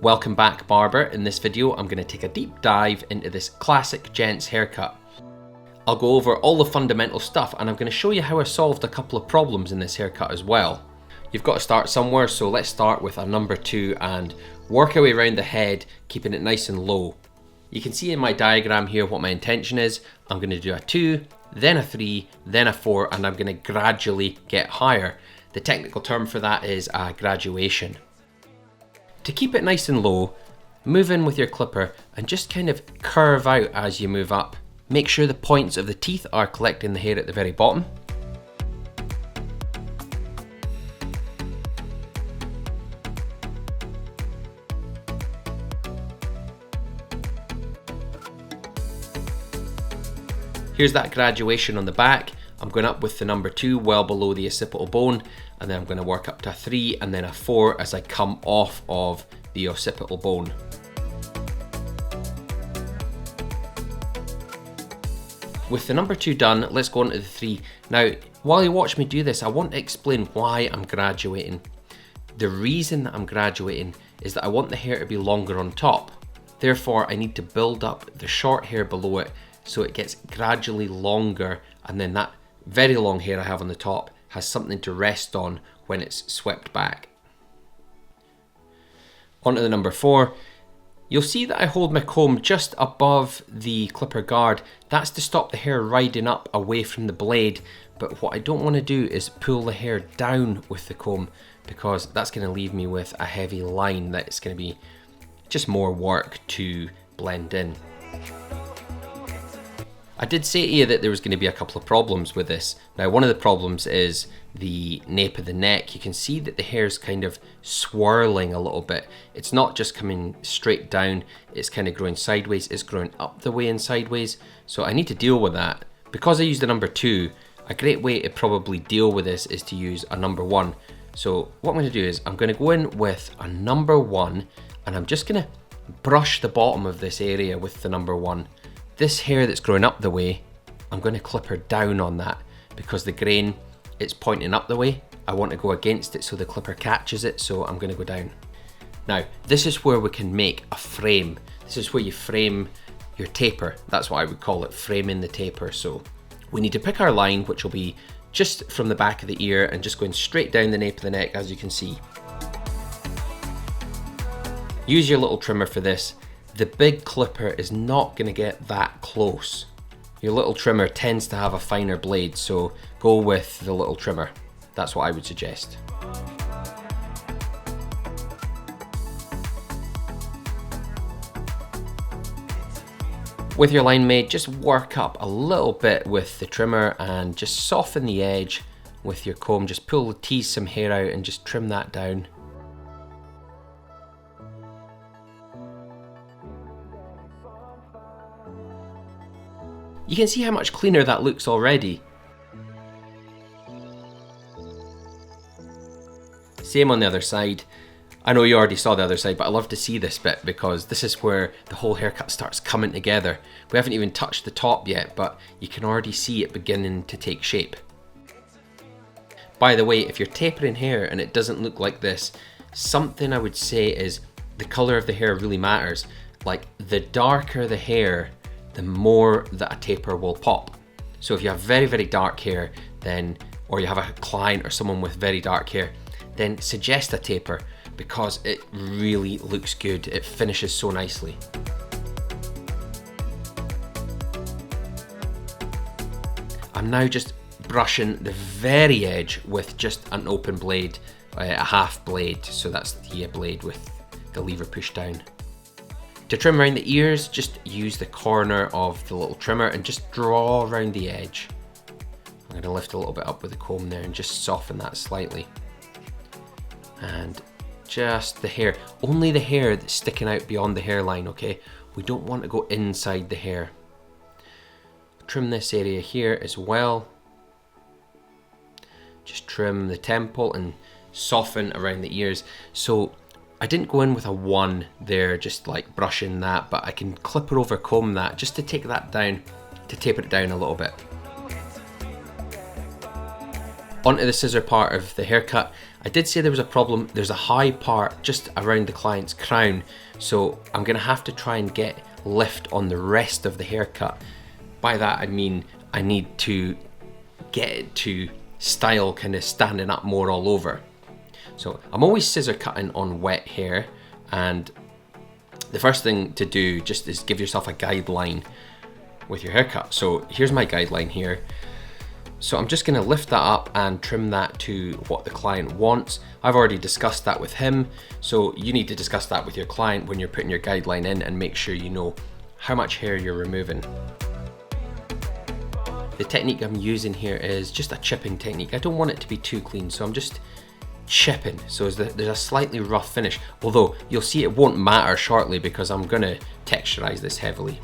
Welcome back, Barber. In this video, I'm going to take a deep dive into this classic gents haircut. I'll go over all the fundamental stuff and I'm going to show you how I solved a couple of problems in this haircut as well. You've got to start somewhere, so let's start with a number 2 and work our way around the head, keeping it nice and low. You can see in my diagram here what my intention is. I'm going to do a 2, then a 3, then a 4, and I'm going to gradually get higher. The technical term for that is a graduation. To keep it nice and low, move in with your clipper and just kind of curve out as you move up. Make sure the points of the teeth are collecting the hair at the very bottom. Here's that graduation on the back. I'm going up with the number 2 well below the occipital bone, and then I'm going to work up to a 3 and then a 4 as I come off of the occipital bone. With the number 2 done, let's go on to the 3. Now, while you watch me do this, I want to explain why I'm graduating. The reason that I'm graduating is that I want the hair to be longer on top. Therefore, I need to build up the short hair below it so it gets gradually longer, and then that very long hair I have on the top has something to rest on when it's swept back. On to the number 4. You'll see that I hold my comb just above the clipper guard. That's to stop the hair riding up away from the blade, but what I don't want to do is pull the hair down with the comb, because that's going to leave me with a heavy line that's going to be just more work to blend in. I did say to you that there was going to be a couple of problems with this. Now, one of the problems is the nape of the neck. You can see that the hair's kind of swirling a little bit. It's not just coming straight down, it's kind of growing sideways, it's growing up the way and sideways. So I need to deal with that. Because I used a number 2, a great way to probably deal with this is to use a number 1. So what I'm going to do is I'm going to go in with a number 1 and I'm just going to brush the bottom of this area with the number 1. This hair that's growing up the way, I'm going to clipper down on that because the grain, it's pointing up the way. I want to go against it so the clipper catches it, so I'm going to go down. Now, this is where we can make a frame. This is where you frame your taper. That's what I would call it, framing the taper. So we need to pick our line, which will be just from the back of the ear and just going straight down the nape of the neck, as you can see. Use your little trimmer for this. The big clipper is not going to get that close. Your little trimmer tends to have a finer blade, so go with the little trimmer. That's what I would suggest. With your line made, just work up a little bit with the trimmer and just soften the edge with your comb. Just tease some hair out and just trim that down. You can see how much cleaner that looks already. Same on the other side. I know you already saw the other side, but I love to see this bit because this is where the whole haircut starts coming together. We haven't even touched the top yet, but you can already see it beginning to take shape. By the way, if you're tapering hair and it doesn't look like this, something I would say is the color of the hair really matters. Like, the darker the hair, the more that a taper will pop. So if you have very, very dark hair, then, or you have a client or someone with very dark hair, then suggest a taper because it really looks good. It finishes so nicely. I'm now just brushing the very edge with just an open blade, a half blade. So that's the blade with the lever pushed down. To trim around the ears, just use the corner of the little trimmer and just draw around the edge. I'm going to lift a little bit up with the comb there and just soften that slightly. And just the hair, only the hair that's sticking out beyond the hairline, okay? We don't want to go inside the hair. Trim this area here as well. Just trim the temple and soften around the ears. So I didn't go in with a 1 there, just like brushing that, but I can clipper over comb that just to take that down, to taper it down a little bit. Onto the scissor part of the haircut. I did say there was a problem. There's a high part just around the client's crown, so I'm gonna have to try and get lift on the rest of the haircut. By that I mean I need to get it to style kind of standing up more all over. So I'm always scissor cutting on wet hair, and the first thing to do just is give yourself a guideline with your haircut. So here's my guideline here. So I'm just gonna lift that up and trim that to what the client wants. I've already discussed that with him, so you need to discuss that with your client when you're putting your guideline in, and make sure you know how much hair you're removing. The technique I'm using here is just a chipping technique. I don't want it to be too clean, so I'm just chipping. So there's a slightly rough finish, although you'll see it won't matter shortly because I'm gonna texturize this heavily.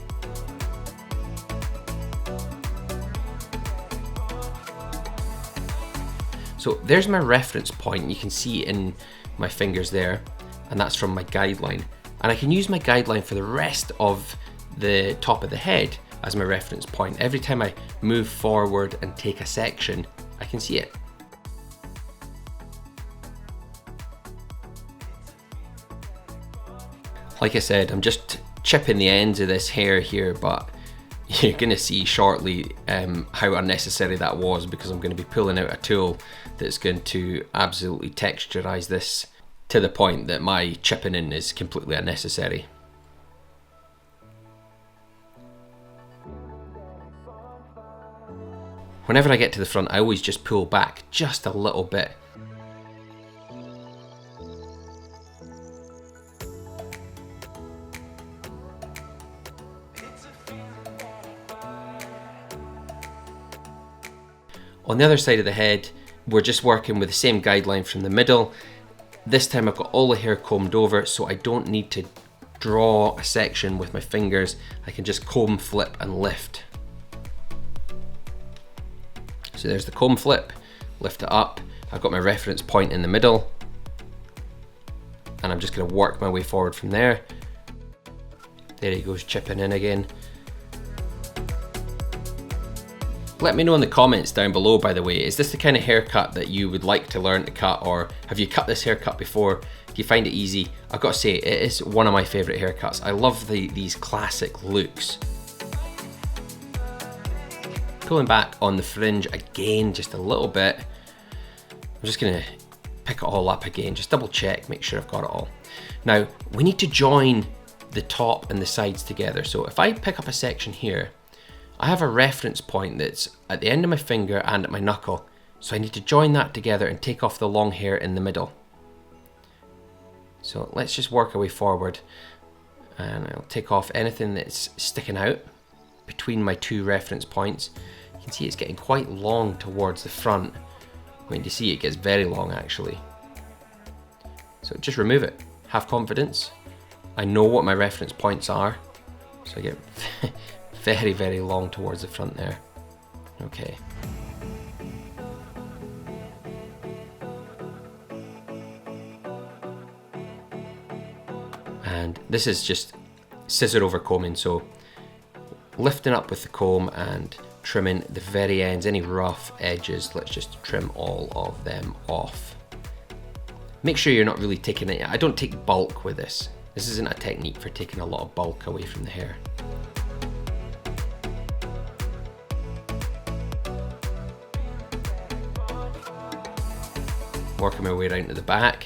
So there's my reference point. You can see in my fingers there, and that's from my guideline. And I can use my guideline for the rest of the top of the head as my reference point. Every time I move forward and take a section, I can see it. Like I said, I'm just chipping the ends of this hair here, but you're gonna see shortly how unnecessary that was, because I'm gonna be pulling out a tool that's going to absolutely texturize this to the point that my chipping in is completely unnecessary. Whenever I get to the front, I always just pull back just a little bit. On the other side of the head, we're just working with the same guideline from the middle. This time I've got all the hair combed over, so I don't need to draw a section with my fingers. I can just comb, flip, and lift. So there's the comb flip, lift it up. I've got my reference point in the middle, and I'm just gonna work my way forward from there. There he goes, chipping in again. Let me know in the comments down below, by the way, is this the kind of haircut that you would like to learn to cut, or have you cut this haircut before? Do you find it easy? I've got to say, it is one of my favorite haircuts. I love these classic looks. Pulling back on the fringe again, just a little bit. I'm just gonna pick it all up again, just double check, make sure I've got it all. Now, we need to join the top and the sides together. So if I pick up a section here, I have a reference point that's at the end of my finger and at my knuckle. So I need to join that together and take off the long hair in the middle. So let's just work our way forward, and I'll take off anything that's sticking out between my two reference points. You can see it's getting quite long towards the front. When you see it gets very long actually. So just remove it, have confidence. I know what my reference points are, so I get very, very long towards the front there. Okay. And this is just scissor over combing, so lifting up with the comb and trimming the very ends, any rough edges, let's just trim all of them off. Make sure you're not really taking it, I don't take bulk with this. This isn't a technique for taking a lot of bulk away from the hair. Working my way around to the back.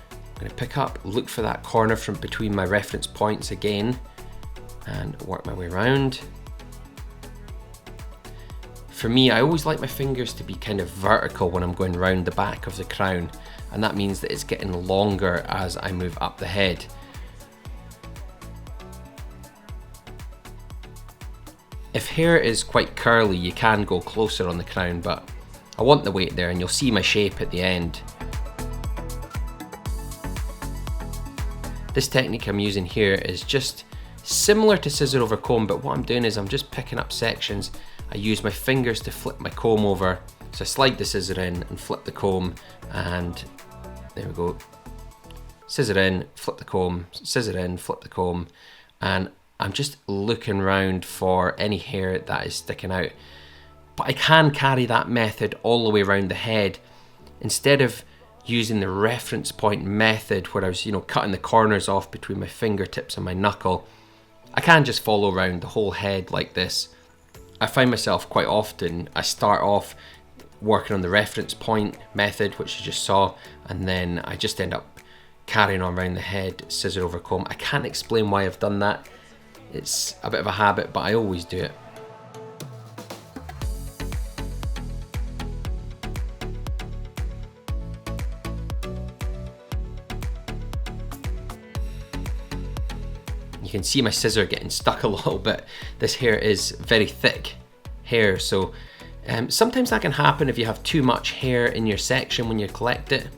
I'm going to pick up, look for that corner from between my reference points again, and work my way around. For me, I always like my fingers to be kind of vertical when I'm going round the back of the crown, and that means that it's getting longer as I move up the head. If hair is quite curly, you can go closer on the crown, but I want the weight there, and you'll see my shape at the end. This technique I'm using here is just similar to scissor over comb, but what I'm doing is I'm just picking up sections. I use my fingers to flip my comb over. So I slide the scissor in and flip the comb, and there we go. Scissor in, flip the comb, scissor in, flip the comb, and I'm just looking around for any hair that is sticking out. But I can carry that method all the way around the head instead of using the reference point method where I was, cutting the corners off between my fingertips and my knuckle, I can just follow around the whole head like this. I find myself quite often, I start off working on the reference point method, which you just saw, and then I just end up carrying on around the head, scissor over comb. I can't explain why I've done that. It's a bit of a habit, but I always do it. You can see my scissor getting stuck a little bit. This hair is very thick hair, so sometimes that can happen if you have too much hair in your section when you collect it.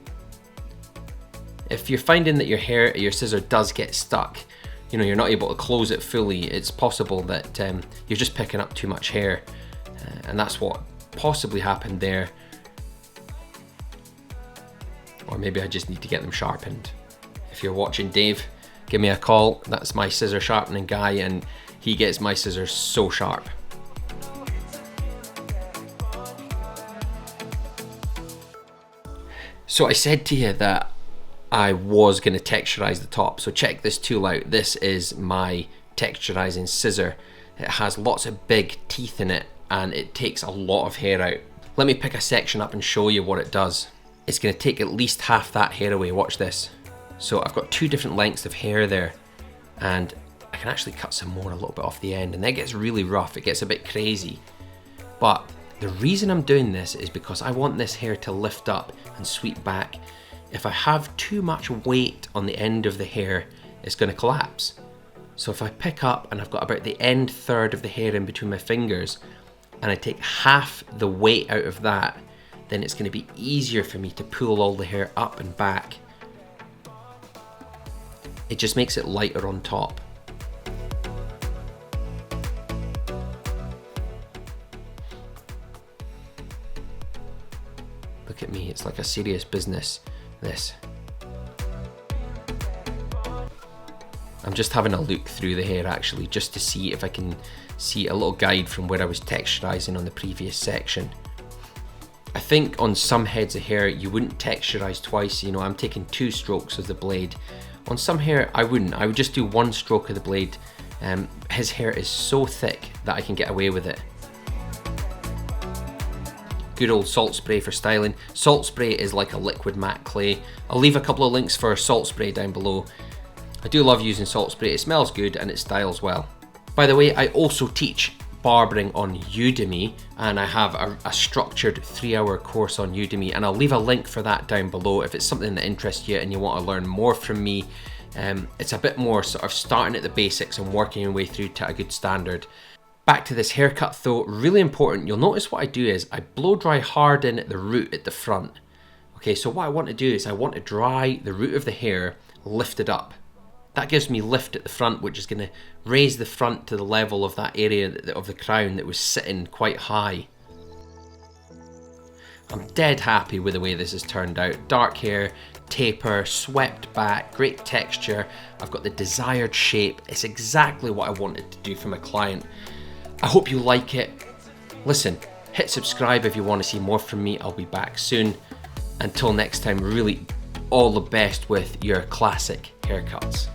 If you're finding that your scissor does get stuck, you're not able to close it fully, it's possible that you're just picking up too much hair, and that's what possibly happened there. Or maybe I just need to get them sharpened. If you're watching, Dave, give me a call. That's my scissor sharpening guy, and he gets my scissors so sharp. So I said to you that I was going to texturize the top, so check this tool out. This is my texturizing scissor. It has lots of big teeth in it, and it takes a lot of hair out. Let me pick a section up and show you what it does. It's going to take at least half that hair away. Watch this. So I've got two different lengths of hair there, and I can actually cut some more a little bit off the end, and that gets really rough. It gets a bit crazy. But the reason I'm doing this is because I want this hair to lift up and sweep back. If I have too much weight on the end of the hair, it's going to collapse. So if I pick up and I've got about the end third of the hair in between my fingers, and I take half the weight out of that, then it's going to be easier for me to pull all the hair up and back. It just makes it lighter on top. Look at me, it's like a serious business, this. I'm just having a look through the hair actually, just to see if I can see a little guide from where I was texturizing on the previous section. I think on some heads of hair you wouldn't texturize twice. I'm taking 2 strokes of the blade. On some hair I wouldn't, I would just do 1 stroke of the blade. His hair is so thick that I can get away with it. Good old salt spray for styling. Salt spray is like a liquid matte clay. I'll leave a couple of links for salt spray down below. I do love using salt spray, it smells good and it styles well. By the way, I also teach barbering on Udemy, and I have a structured 3-hour course on Udemy, and I'll leave a link for that down below if it's something that interests you and you want to learn more from me. It's a bit more sort of starting at the basics and working your way through to a good standard. Back to this haircut though, really important. You'll notice what I do is I blow dry hard in at the root at the front. Okay, so what I want to do is I want to dry the root of the hair lifted up. That gives me lift at the front, which is going to raise the front to the level of that area of the crown that was sitting quite high. I'm dead happy with the way this has turned out. Dark hair, taper, swept back, great texture. I've got the desired shape. It's exactly what I wanted to do for my client. I hope you like it. Listen, hit subscribe if you want to see more from me. I'll be back soon. Until next time, really all the best with your classic haircuts.